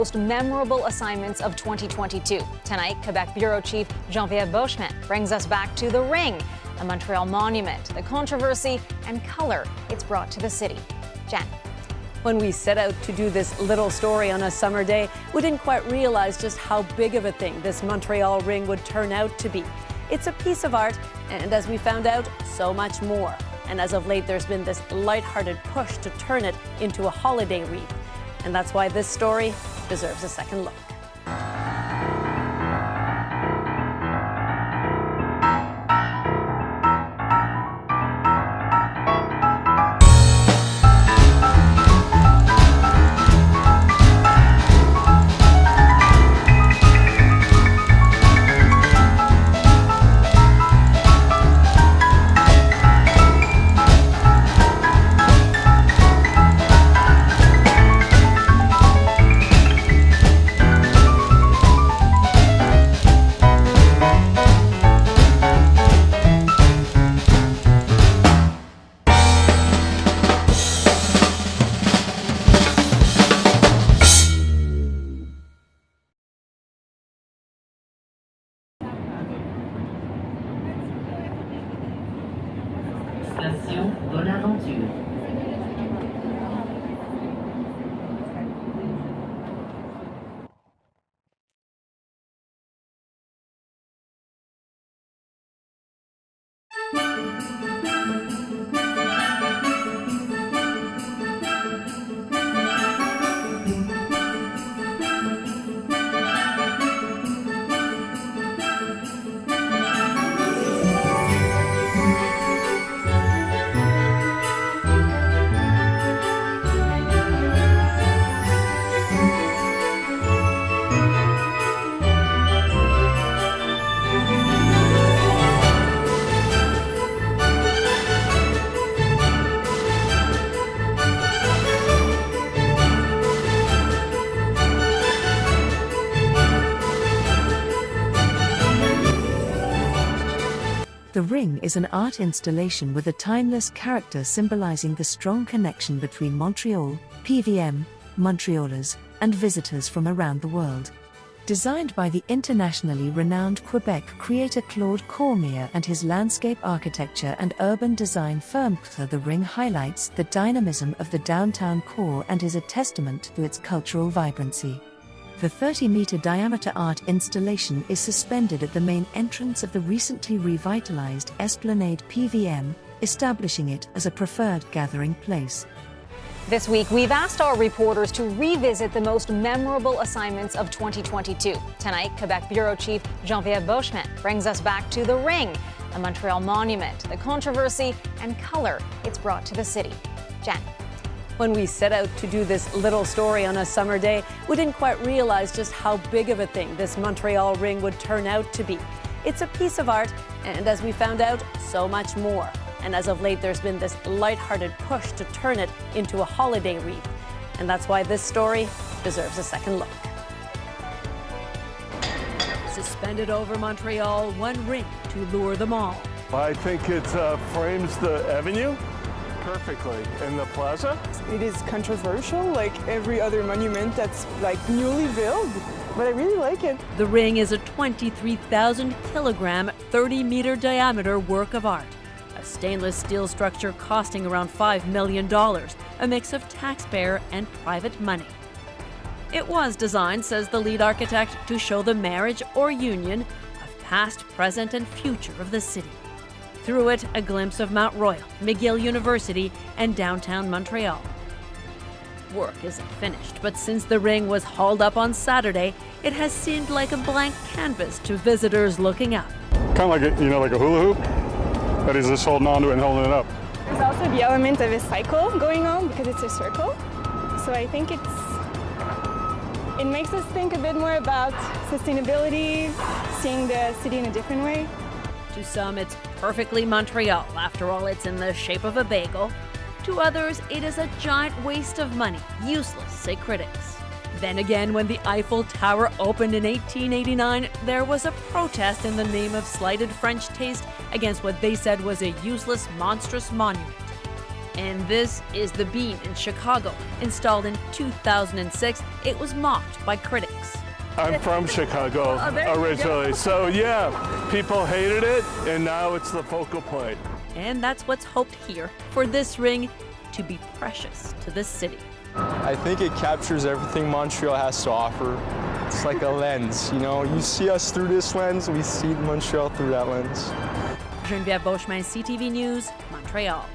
Most memorable assignments of 2022. Tonight, Quebec Bureau Chief Jean-Pierre Beauchemin brings us back to the Ring, a Montreal monument, the controversy and color it's brought to the city. Jen. When we set out to do this little story on a summer day, we didn't quite realize just how big of a thing this Montreal Ring would turn out to be. It's a piece of art, and as we found out, so much more. And as of late, there's been this lighthearted push to turn it into a holiday wreath. And that's why this story deserves a second look. Station Bonaventure. The Ring is an art installation with a timeless character symbolizing the strong connection between Montreal, PVM, Montrealers, and visitors from around the world. Designed by the internationally renowned Quebec creator Claude Cormier and his landscape architecture and urban design firm, The Ring highlights the dynamism of the downtown core and is a testament to its cultural vibrancy. The 30-meter diameter art installation is suspended at the main entrance of the recently revitalized Esplanade PVM, establishing it as a preferred gathering place. This week, we've asked our reporters to revisit the most memorable assignments of 2022. Tonight, Quebec Bureau Chief Jean-Pierre Beauchemin brings us back to the Ring, a Montreal monument, the controversy and color it's brought to the city. Jen. When we set out to do this little story on a summer day, we didn't quite realize just how big of a thing this Montreal Ring would turn out to be. It's a piece of art, and as we found out, so much more. And as of late, there's been this lighthearted push to turn it into a holiday wreath. And that's why this story deserves a second look. Suspended over Montreal, one ring to lure them all. I think it frames the avenue perfectly in the plaza. It is controversial, like every other monument that's like newly built, but I really like it. The Ring is a 23,000 kilogram, 30-meter diameter work of art. A stainless steel structure costing around $5 million, a mix of taxpayer and private money. It was designed, says the lead architect, to show the marriage or union of past, present, and future of the city. Through it, a glimpse of Mount Royal, McGill University, and downtown Montreal. Work isn't finished, but since the Ring was hauled up on Saturday, it has seemed like a blank canvas to visitors looking up. Kind of like like a hula hoop, but he's just holding on to it and holding it up. There's also the element of a cycle going on because it's a circle. So I think it makes us think a bit more about sustainability, seeing the city in a different way. To some, it's perfectly Montreal. After all, it's in the shape of a bagel. To others, it is a giant waste of money, useless, say critics. Then again, when the Eiffel Tower opened in 1889, there was a protest in the name of slighted French taste against what they said was a useless, monstrous monument. And this is the beam in Chicago. Installed in 2006, it was mocked by critics. I'm from Chicago originally, so yeah, people hated it, and now it's the focal point. And that's what's hoped here, for this ring to be precious to the city. I think it captures everything Montreal has to offer. It's like a lens, you know? You see us through this lens, we see Montreal through that lens. Geneviève Beauchemin, CTV News, Montreal.